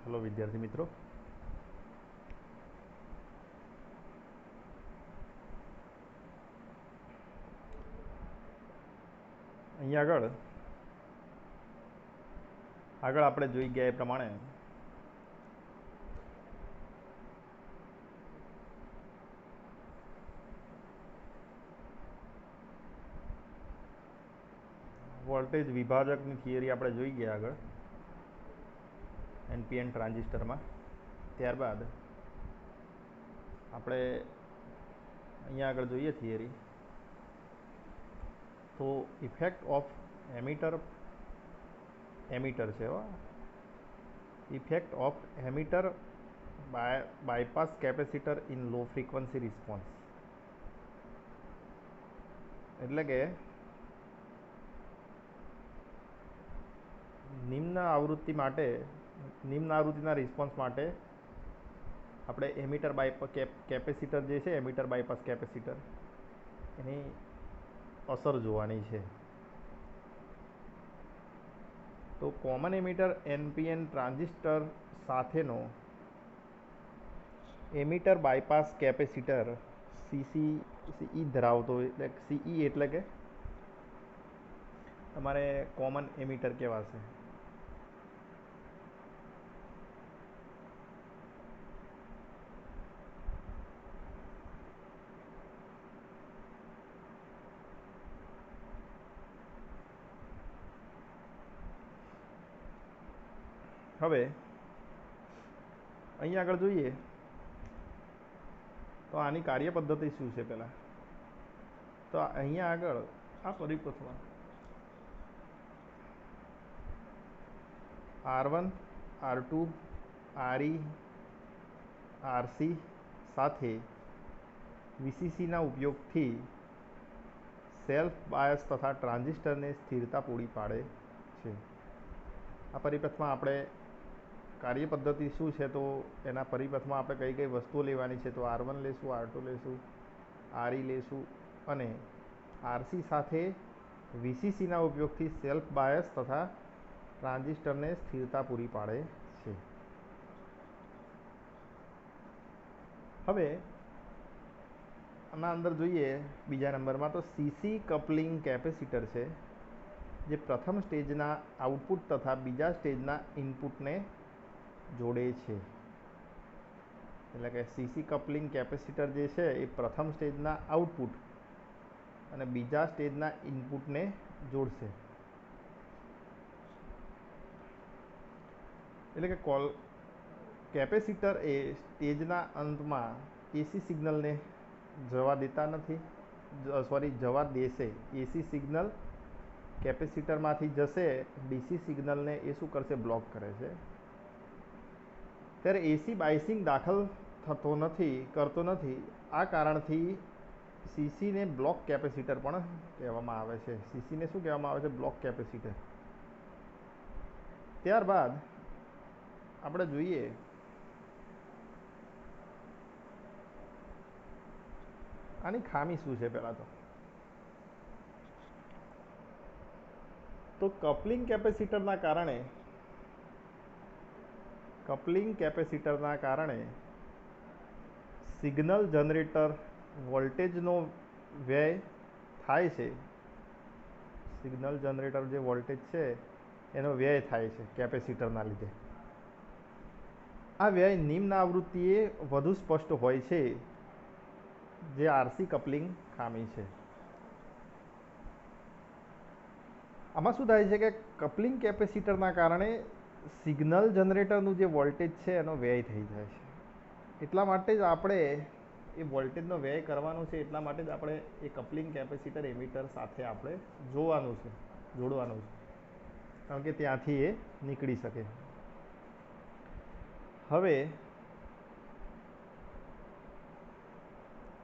Hello विद्यार्थी मित्रों, અહીં આગળ આપણે જોઈ ગયા એ પ્રમાણે વોલ્ટેજ વિભાજકની થિયરી આપણે જોઈ ગયા આગળ એનપીએન ટ્રાન્ઝિસ્ટરમાં. ત્યારબાદ આપણે અહીંયા આગળ જોઈએ થિયરી, તો ઇફેક્ટ ઓફ એમીટર છે effect of emitter bypass capacitor in low frequency response. એટલે કે નિમ્ન આવૃત્તિના રિસ્પોન્સ માટે આપણે એમીટર કેપેસિટર જે છે, એમીટર બાયપાસ કેપેસિટર, એની અસર જોવાની છે. તો કોમન એમીટર એનપીએન ટ્રાન્ઝિસ્ટર સાથેનો એમીટર બાયપાસ કેપેસિટર સીઈ ધરાવતો, એટલે સીઈ એટલે કે તમારે કોમન એમીટર કહેવાશે. હવે અહીં આગળ જોઈએ તો આની કાર્ય પદ્ધતિ શું છે પહેલાં. તો અહીંયા આગળ આ પરિપથમાં R1, R2, RE, RC સાથે વીસીસીના ઉપયોગથી સેલ્ફ બાયસ તથા ટ્રાન્ઝિસ્ટરને સ્થિરતા પૂરી પાડે છે. આ પરિપથમાં આપણે કાર્ય પદ્ધતિ શું છે, તો એના પરિપથમાં આપણે કઈ કઈ વસ્તુઓ લેવાની છે, તો R1 લેશું, R2 લેશું, RE લેશું અને RC સાથે વીસીસીના ઉપયોગથી સેલ્ફ બાયસ તથા ટ્રાન્ઝિસ્ટરને સ્થિરતા પૂરી પાડે છે. હવે આના અંદર જોઈએ બીજા નંબરમાં, તો સીસી કપલિંગ કેપેસિટર છે જે પ્રથમ સ્ટેજના આઉટપુટ તથા બીજા સ્ટેજના ઇનપુટને જોડે છે. એટલે કે સીસી કપલિંગ કેપેસિટર જે છે એ પ્રથમ સ્ટેજના આઉટપુટ અને બીજા સ્ટેજના ઇનપુટને જોડશે. એટલે કે કેપેસિટર એ સ્ટેજના અંતમાં એસી સિગ્નલને જવા દેશે. એસી સિગ્નલ કેપેસિટરમાંથી જશે, ડીસી સિગ્નલને એ શું કરશે, બ્લોક કરે છે. ત્યારે એસી બાયસિંગ દાખલ કરતો નથી. આ કારણથી સીસીને બ્લોક કેપેસિટર પણ કહેવામાં આવે છે. સીસીને શું કહેવામાં આવે છે, બ્લોક કેપેસિટર. ત્યારબાદ આપણે જોઈએ આની ખામી શું છે. પહેલાં તો કપલિંગ કેપેસિટરના કારણે સિગ્નલ જનરેટર વોલ્ટેજનો વ્યય થાય છે. સિગ્નલ જનરેટર જે વોલ્ટેજ છે એનો વ્યય થાય છે કેપેસિટરના લીધે. આ વ્યય નિમ્ન આવૃત્તિએ વધુ સ્પષ્ટ હોય છે, જે આરસી કપલિંગ ખામી છે. આમાં શું થાય છે કે કપલિંગ કેપેસિટરના કારણે સિગ્નલ જનરેટરનું જે વોલ્ટેજ છે એનો વ્યય થઈ જાય છે. એટલા માટે જ આપણે એ વોલ્ટેજનો વ્યય કરવાનો છે. એટલા માટે જ આપણે એ કપલિંગ કેપેસિટર એમીટર સાથે આપણે જોડવાનું છે, કારણ કે ત્યાંથી એ નીકળી શકે. હવે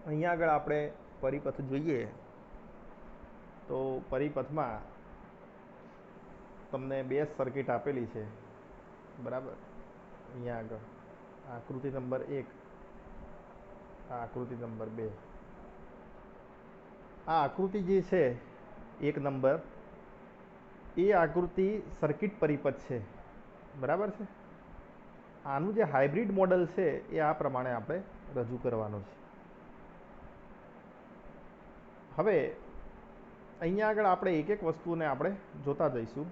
અહીંયા આગળ આપણે પરિપથ જોઈએ તો પરિપથમાં તમને બે સર્કિટ આપેલી છે, બરાબર. અહીંયા આગળ આકૃતિ નંબર 1, આ આકૃતિ નંબર 2. આ આકૃતિ જે છે 1 નંબર, એ આકૃતિ સર્કિટ પરિપથ છે, બરાબર છે. આનું જે હાઇબ્રિડ મોડલ છે એ આ પ્રમાણે આપણે રજૂ કરવાનું છે. હવે અહીંયા આગળ આપણે એક એક વસ્તુને આપણે જોતા જઈશું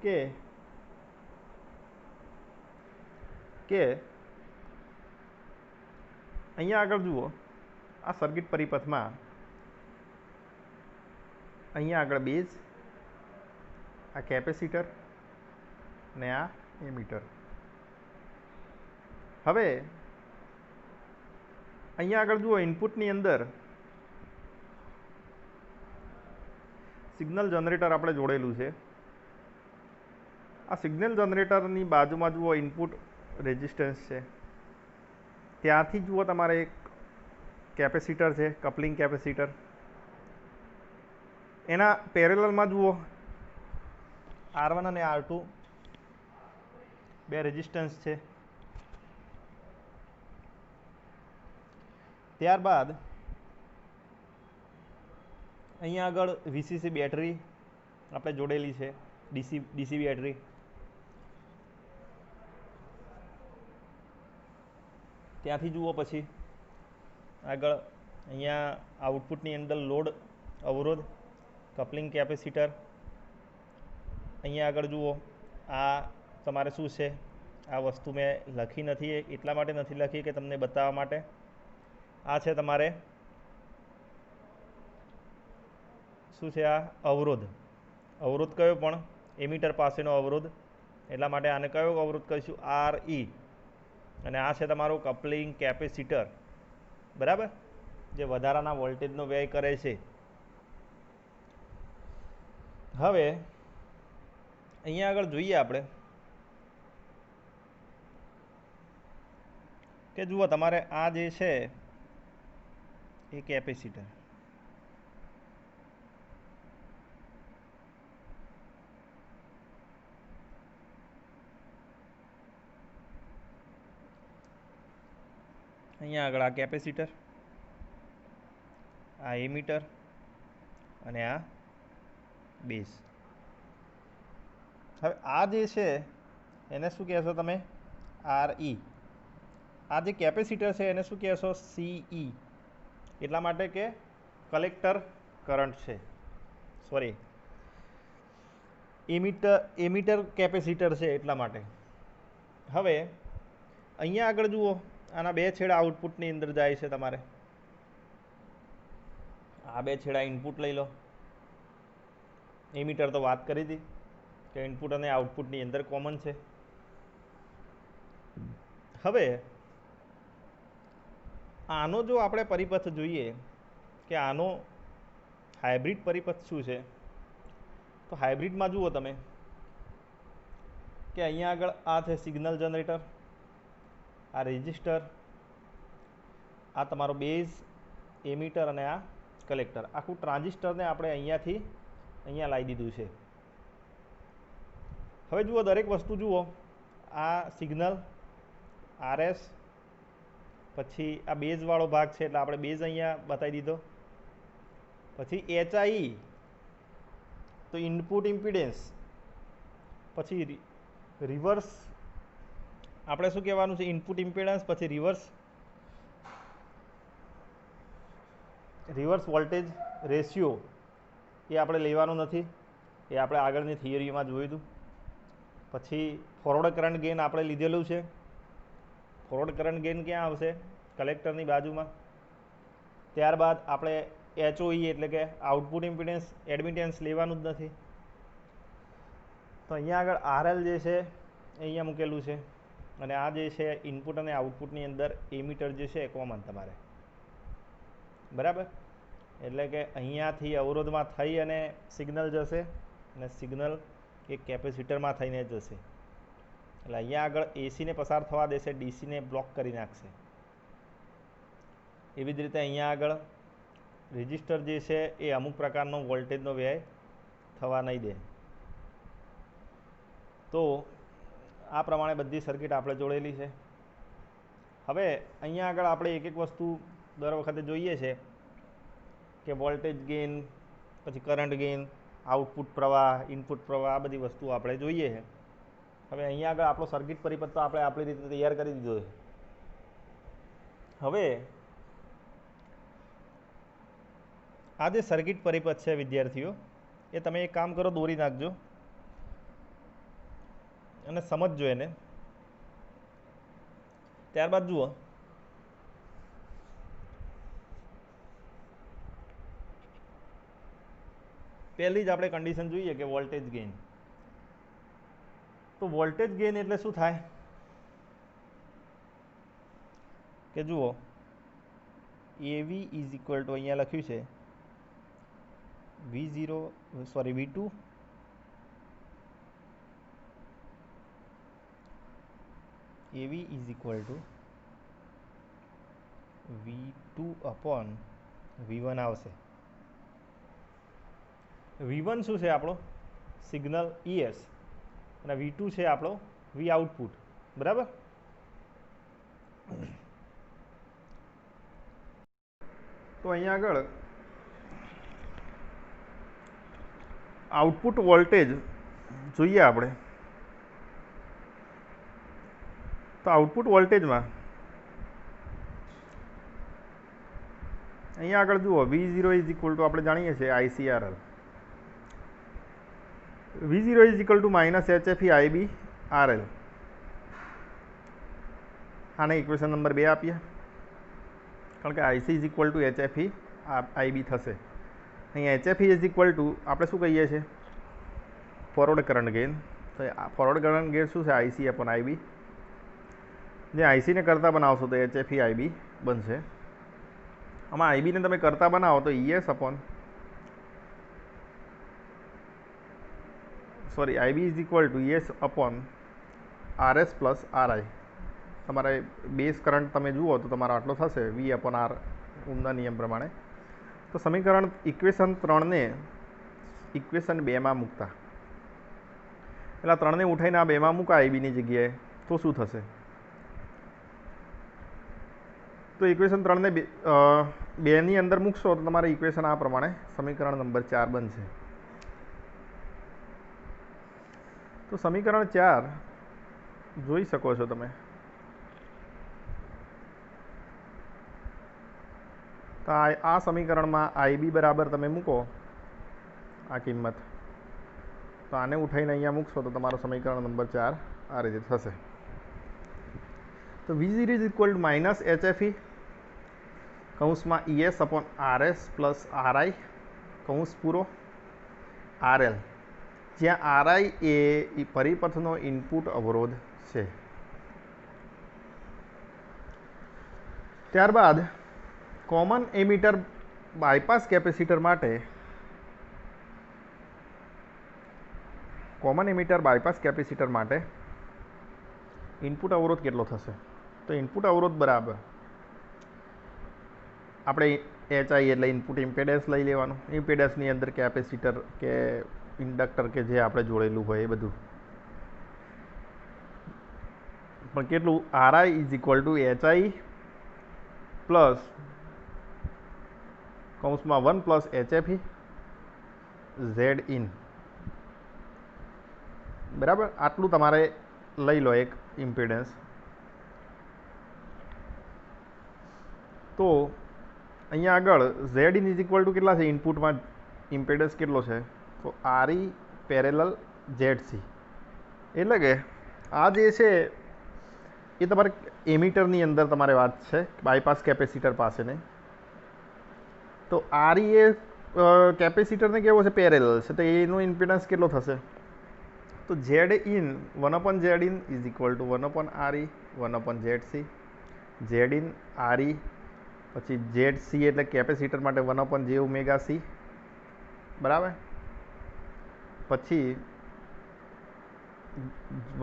કે અહીંયા આગળ જુઓ, આ સર્કિટ પરિપથમાં અહીંયા આગળ બેઝ, આ કેપેસિટર ને આ એમીટર. હવે અહીંયા આગળ જુઓ, ઇનપુટની અંદર સિગ્નલ જનરેટર આપણે જોડેલું છે. આ સિગ્નલ જનરેટરની બાજુમાં જુઓ ઇનપુટ રેઝિસ્ટન્સ છે. ત્યાંથી જુઓ તમારે એક કેપેસિટર છે, કપલિંગ કેપેસિટર. એના પેરેલલમાં જુઓ R1 અને R2 બે રેઝિસ્ટન્સ છે. ત્યારબાદ અહીંયા આગળ VCC બેટરી આપણે જોડેલી છે, ડીસી બેટરી. ત્યાંથી જુઓ પછી આગળ અહીંયા આઉટપુટની અંદર લોડ અવરોધ, કપલિંગ કેપેસિટર. અહીંયા આગળ જુઓ, આ તમારે શું છે, આ વસ્તુ મેં લખી નથી, એટલા માટે નથી લખી કે તમને બતાવવા માટે. આ છે તમારે શું છે, આ અવરોધ. અવરોધ કયો? પણ એમીટર પાસેનો અવરોધ, એટલા માટે આને કયો અવરોધ કહીશું? RE. અને આ છે તમારું કપલિંગ કેપેસિટર, બરાબર, જે વધારાના વોલ્ટેજનો વ્યય કરે છે. હવે અહીંયા આગળ જોઈએ આપણે કે જુઓ, તમારે આ જે છે એ કેપેસિટર, અહીંયા આગળ આ કેપેસિટર, આ એમીટર અને આ બેઝ. હવે આ જે છે એને શું કહેશો તમે? RE. આ જે કેપેસિટર છે એને શું કહેશો? CE. એટલા માટે કે કલેક્ટર કરંટ છે, સોરી, એમીટર કેપેસિટર છે એટલા માટે. હવે અહીંયા આગળ જુઓ, આના બે છેડા આઉટપુટની અંદર જાય છે તમારે. આ બે છેડા ઇનપુટ લઈ લો. એમીટર તો વાત કરી હતી કે ઇનપુટ અને આઉટપુટની અંદર કોમન છે. હવે આનો જો આપણે પરિપથ જોઈએ કે આનો હાઇબ્રિડ પરિપથ શું છે, તો હાઇબ્રિડમાં જુઓ તમે કે અહીંયા આગળ આ છે સિગ્નલ જનરેટર, આ રેઝિસ્ટર, આ તમારો બેઝ, એમીટર અને આ કલેક્ટર. આખું ટ્રાન્ઝિસ્ટરને આપણે અહીંયાથી અહીંયા લાવી દીધું છે. હવે જુઓ, દરેક વસ્તુ જુઓ, આ સિગ્નલ RS, પછી આ બેઝવાળો ભાગ છે એટલે આપણે બેઝ અહીંયા બતાવી દીધો. પછી HI તો ઇનપુટ ઇમ્પિડન્સ. પછી રિવર્સ આપણે શું કહેવાનું છે? Input impedance. પછી રિવર્સ વોલ્ટેજ રેશિયો એ આપણે લેવાનું નથી, એ આપણે આગળની થિયરીમાં જોયું હતું. પછી ફોરવર્ડ કરંટ ગેઇન આપણે લીધેલું છે. ફોરવર્ડ કરંટ ગેઇન ક્યાં આવશે? કલેક્ટરની બાજુમાં. ત્યારબાદ આપણે HOE એટલે કે આઉટપુટ ઇમ્પિડન્સ, એડમિટન્સ લેવાનું જ નથી. તો અહીંયા આગળ RL જે છે એ અહીંયા મૂકેલું છે. અને આ જે છે ઇનપુટ અને આઉટપુટની અંદર એમીટર જે છે કોમન તમારે, બરાબર. એટલે કે અહીંયાથી અવરોધમાં થઈ અને સિગ્નલ જશે, અને સિગ્નલ એ કેપેસિટરમાં થઈને જશે. એટલે અહીંયા આગળ એસીને પસાર થવા દેશે, ડીસીને બ્લોક કરી નાખશે. એવી જ રીતે અહીંયા આગળ રેઝિસ્ટર જે છે એ અમુક પ્રકારનો વોલ્ટેજનો વ્યય થવા નહીં દે. તો આ પ્રમાણે બધી સર્કિટ આપણે જોડેલી છે. હવે અહીંયા આગળ આપણે એક એક વસ્તુ દર વખતે જોઈએ છે કે વોલ્ટેજ ગેઇન, પછી કરંટ ગેઇન, આઉટપુટ પ્રવાહ, ઇનપુટ પ્રવાહ, આ બધી વસ્તુ આપણે જોઈએ છે. હવે અહીંયા આગળ આપણો સર્કિટ પરિપથ તો આપણે આપણી રીતે તૈયાર કરી દીધો છે. હવે આ જે સર્કિટ પરિપથ છે વિદ્યાર્થીઓ, એ તમે એક કામ કરો, દોરી નાખજો અને સમજજો એને. ત્યારબાદ જુઓ, પહેલી જ આપણે કન્ડિશન જોઈએ કે વોલ્ટેજ ગેઇન. તો વોલ્ટેજ ગેઇન એટલે શું થાય કે જુઓ, એવી ઇઝ ઇક્વલ ટુ અહીંયા લખ્યું છે V2 AV is equal two V2 upon V1 આવશે. V1 શું છે આપણો સિગ્નલ ES અને V2 છે આપણો V આઉટપુટ. બરાબર. તો અહીંયા આગળ આઉટપુટ વોલ્ટેજ જોઈએ આપણે. તો આઉટપુટ વોલ્ટેજમાં અહીંયા આગળ જુઓ, V0 ઇઝ ઇક્વલ ટુ આપણે જાણીએ છીએ ICRL. V0 is equal two minus HFE IB RL. આને ઇક્વેશન નંબર 2 આપીએ, કારણ કે IC is equal two HFE IB થશે. અહીંયા HFE ઇઝ ઇક્વલ ટુ આપણે શું કહીએ છીએ, ફોરવર્ડ કરંટ ગેઇન. તો ફોરવર્ડ કરંટ ગેઇન શું છે, IC અપોન IB. જે IC ને કરતા બનાવશો તો HFE IB બનશે. આમાં IB ને તમે કરતા બનાવો તો ES upon IB is equal two ES upon RS plus RI. તમારે બેઝ કરંટ તમે જુઓ તો તમારો આટલો થશે V અપોન R ઓહ્મના નિયમ પ્રમાણે. તો સમીકરણ ઇક્વેશન 3ને ઇક્વેશન 2માં મૂકતા, એટલે 3ને ઉઠાઈને આ 2માં મૂકા IBની જગ્યાએ, તો શું થશે? તો ઇક્વેશન 3ને 2ની અંદર મૂકશો તો તમારે ઇક્વેશન આ પ્રમાણે સમીકરણ નંબર 4 બનશે. તો સમીકરણ 4 જોઈ શકો છો તમે. તો આ સમીકરણમાં IB બરાબર તમે મૂકો આ કિંમત, તો આને ઉઠાઈને અહીંયા મૂકશો તો તમારો સમીકરણ નંબર 4 આ રીતે થશે. તો V0 is equal two minus HFE કૌંસમાં ES upon RS plus RI કૌંસ પૂરો RL, જ્યાં RI એ પરિપથનો ઇનપુટ અવરોધ છે. ત્યારબાદ કોમન એમીટર બાયપાસ કેપેસિટર માટે ઇનપુટ અવરોધ કેટલો થશે? તો ઇનપુટ અવરોધ બરાબર આપણે HI એટલે ઇનપુટ ઇમ્પેડન્સ લઈ લેવાનું. ઇમ્પેડન્સની અંદર કેપેસિટર કે ઇન્ડક્ટર કે જે આપણે જોડેલું હોય એ બધું, પણ કેટલું, RI is equal to HI plus કૌંસમાં 1 પ્લસ HFE Z ઇન. બરાબર, આટલું તમારે લઈ લો એક ઇમ્પેડન્સ. તો અહીંયા આગળ Z in is equal two કેટલા છે, ઇનપુટમાં ઇમ્પેડન્સ કેટલો છે, તો RE પેરેલલ ZC. એટલે કે આ જે છે એ તમારે એમીટરની અંદર તમારે વાત છે બાયપાસ કેપેસિટર પાસેને. તો RE એ કેપેસિટરને કેવો છે, પેરેલલ છે, તો એનો ઇમ્પેડન્સ કેટલો થશે? તો Z in 1/Z in is equal two 1/RE 1/ZC. Z in RE પછી ZC એટલે કેપેસિટર માટે 1/jωC. બરાબર. પછી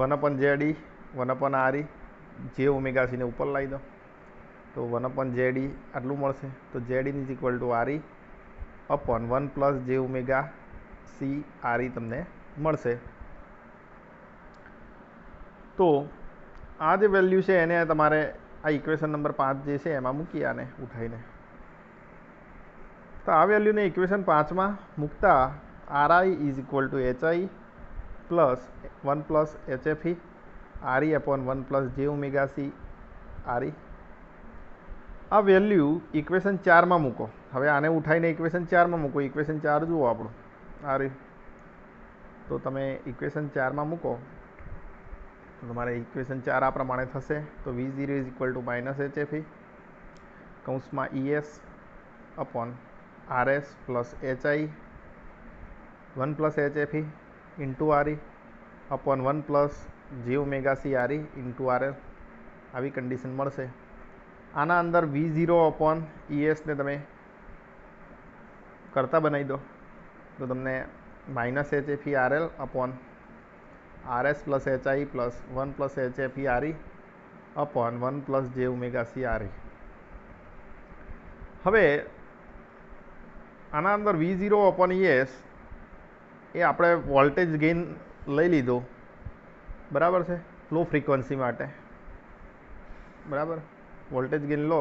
1/ZE 1/RE jωC ને ઉપર લાવી દો તો 1/ZE આટલું મળશે. તો Z in is equal two RE upon 1 plus jωC RE તમને મળશે. તો આ જે વેલ્યુ છે એને તમારે આ ઇક્વેશન નંબર 5 જે છે એમાં મૂકી આને ઉઠાઈને. તો આ વેલ્યુને ઇક્વેશન 5માં મૂકતા RI is equal to HI plus 1 plus HFE RE upon 1 plus j⍵c RE। आ वेल्यू इक्वेशन 4 में मूको। हवे आने उठाईने इक्वेशन 4 में मूको। इक्वेशन 4 जुओ आपणुं आ रह्युं। तो तमे इक्वेशन 4 में मूको तो तमारे इक्वेशन 4 आ प्रमाणे थशे। तो V0 is equal to minus HFE कौंस में ES upon RS plus HI 1 plus HFE into RE upon 1 plus j⍵c RE into RL આવી કન્ડિશન મળશે। આના અંદર V0 अपॉन ES ને તમે કરતા બનાવી દો તો તમને minus HFE RL upon RS plus HI plus 1 plus HFE RE upon 1 plus j⍵c RE। હવે આના અંદર V0 अपॉन ES એ આપણે વોલ્ટેજ ગેઇન લઈ લીધો, બરાબર છે, લો ફ્રીક્વન્સી માટે, બરાબર। વોલ્ટેજ ગેઇન લો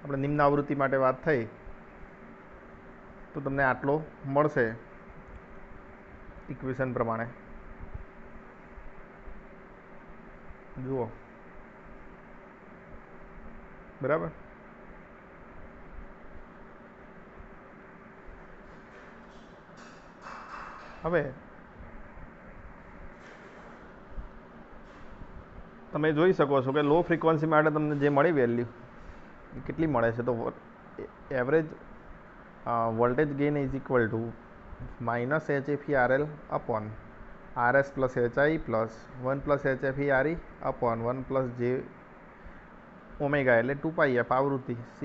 આપણે નિમ્ન આવૃત્તિ માટે વાત થઈ તો તમને આટલો મળશે ઇક્વેશન પ્રમાણે, જુઓ, બરાબર। હવે તમે જોઈ શકો છો કે લો ફ્રીક્વન્સી માટે તમને જે મળી વેલ્યુ કેટલી મળે છે, તો average voltage gain is equal two minus HFE RL upon RS plus HI plus 1 plus HFE RE upon 1 plus j⍵ એટલે 2πf આવૃત્તિ C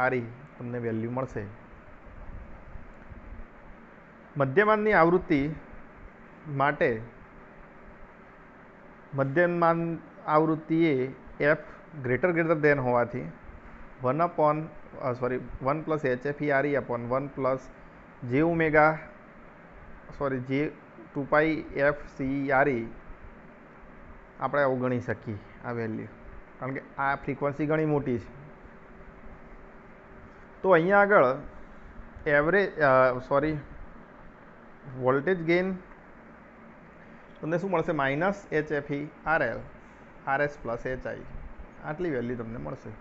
RE તમને વેલ્યુ મળશે। મધ્યમાનની આવૃત્તિ માટે મધ્યમાન આવૃત્તિ એ F ગ્રેટર દેન હોવાથી 1 plus HFE RE upon 1 plus j2πf C RE આપણે અવગણી શકીએ આ વેલ્યુ, કારણ કે આ ફ્રીક્વન્સી ઘણી મોટી છે। તો અહીંયા આગળ વોલ્ટેજ ગેઇન તમને શું મળશે? Minus HFE RL RS plus HI આટલી વેલ્યુ તમને મળશે।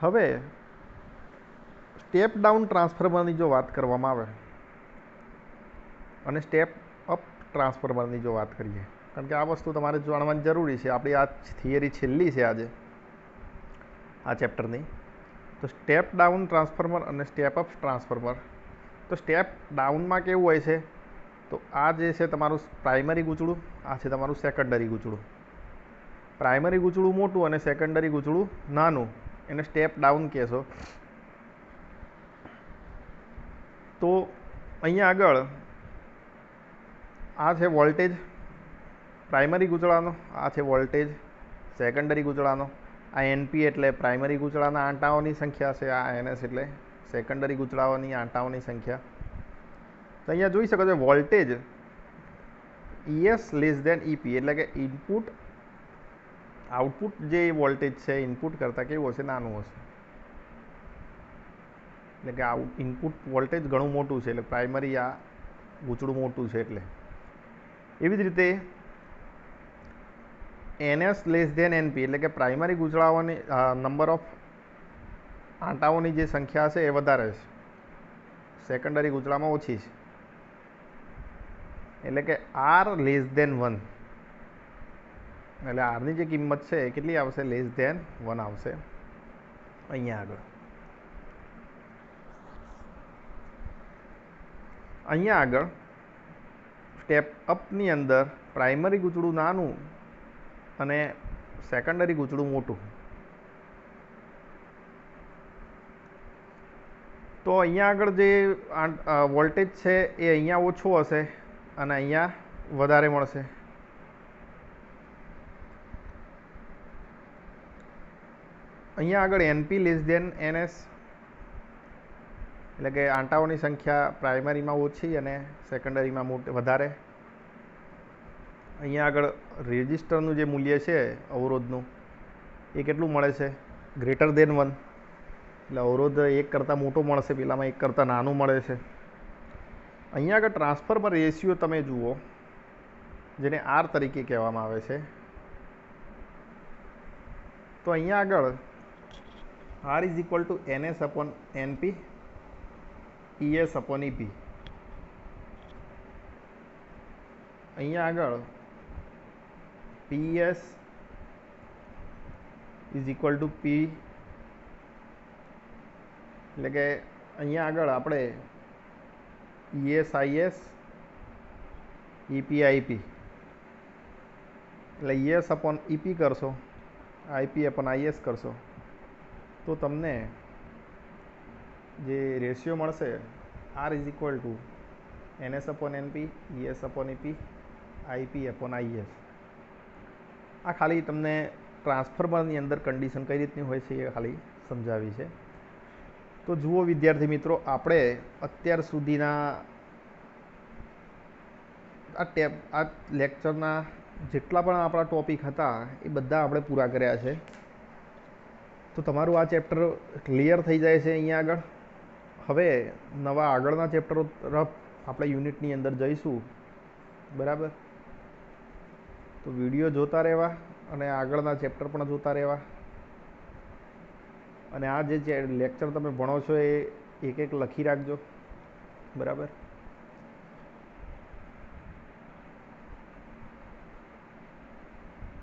હવે સ્ટેપ ડાઉન ટ્રાન્સફોર્મરની જો વાત કરવામાં આવે અને સ્ટેપ અપ ટ્રાન્સફોર્મરની જો વાત કરીએ, કારણ કે આ વસ્તુ તમારે જાણવાની જરૂરી છે, આપણી આ થિયરી છેલ્લી છે આજે આ ચેપ્ટરની। તો સ્ટેપ ડાઉન ટ્રાન્સફોર્મર અને સ્ટેપ અપ ટ્રાન્સફોર્મર। તો સ્ટેપ ડાઉનમાં કેવું હોય છે, તો આ જે છે તમારું પ્રાઇમરી ગૂંચળું, આ છે તમારું સેકન્ડરી ગૂંચળું। પ્રાઇમરી ગૂંચળું મોટું અને સેકન્ડરી ગૂંચળું નાનું, એને સ્ટેપ ડાઉન કહેશો। તો અહીંયા આગળ આ છે વોલ્ટેજ પ્રાઇમરી ગૂંચળાનો, આ છે વોલ્ટેજ સેકન્ડરી ગૂંચળાનો। આ NP એટલે પ્રાઇમરી ગૂંચળાના આંટાઓની સંખ્યા છે, આ NS એટલે સેકન્ડરી ગૂંચળાઓની આંટાઓની સંખ્યા। તો અહીંયા જોઈ શકો છો voltage ES less than EP એટલે કે ઇનપુટ આઉટપુટ જે વોલ્ટેજ છે ઇનપુટ કરતાં કેવું હશે? નાનું હશે। એટલે કે ઇનપુટ વોલ્ટેજ ઘણું મોટું છે, એટલે પ્રાઇમરી આ ગૂંચળું મોટું છે એટલે। એવી જ રીતે NS લેસ દેન NP એટલે કે પ્રાઇમરી ગૂંચળાઓની નંબર ઓફ આંટાઓની જે સંખ્યા છે એ વધારે છે, સેકન્ડરી ગૂંચળામાં ઓછી છે। એટલે કે R લેસ દેન 1 એટલે આરની જે કિંમત છે એ કેટલી આવશે? લેસ દેન 1 આવશે અહીંયા આગળ। અહીંયા આગળ સ્ટેપ અપની અંદર પ્રાઇમરી ગૂંચળું નાનું અને સેકન્ડરી ગૂંચળું મોટું। તો અહીંયા આગળ જે વોલ્ટેજ છે એ અહીંયા ઓછો હશે અને અહીંયા વધારે મળશે। અહીંયા આગળ NP લેસ દેન NS એટલે કે આંટાઓની સંખ્યા પ્રાઇમરીમાં ઓછી અને સેકન્ડરીમાં વધારે। અહીંયા આગળ રેઝિસ્ટરનું જે મૂલ્ય છે અવરોધનું એ કેટલું મળે છે? ગ્રેટર દેન 1 એટલે અવરોધ એક કરતાં મોટો મળશે, પેલામાં એક કરતાં નાનું મળે છે। અહીંયા આગળ ટ્રાન્સફરમાં રેશિયો તમે જુઓ, જેને આર તરીકે કહેવામાં આવે છે, તો અહીંયા આગળ R is equal to NS upon NP ES upon EP. અહીંયા આગળ PS is equal to P, એટલે કે અહીંયા આગળ આપણે ES IS EP IP, એટલે ES અપોન EP કરશો, IP અપોન IS કરશો, તો તમને જે રેશિયો મળશે R is equal to NS upon NP ES upon EP IP upon IS. આ ખાલી તમને ટ્રાન્સફોર્મરની અંદર કન્ડિશન કઈ રીતની હોય છે એ ખાલી સમજાવી છે. તો જુઓ વિદ્યાર્થી મિત્રો, આપણે અત્યાર સુધીના આ લેક્ચરના જેટલા પણ આપણા ટોપિક હતા એ બધા આપણે પૂરા કર્યા છે. તો તમારું આ ચેપ્ટર ક્લિયર થઈ જાય છે અહીંયા આગળ. હવે નવા આગળના ચેપ્ટરો તરફ આપણે યુનિટની અંદર જઈશું, બરાબર? તો વિડીયો જોતા રહેવા અને આગળના ચેપ્ટર પણ જોતા રહેવા. અને આ જે લેક્ચર તમે ભણો છો એ એક એક લખી રાખજો, બરાબર?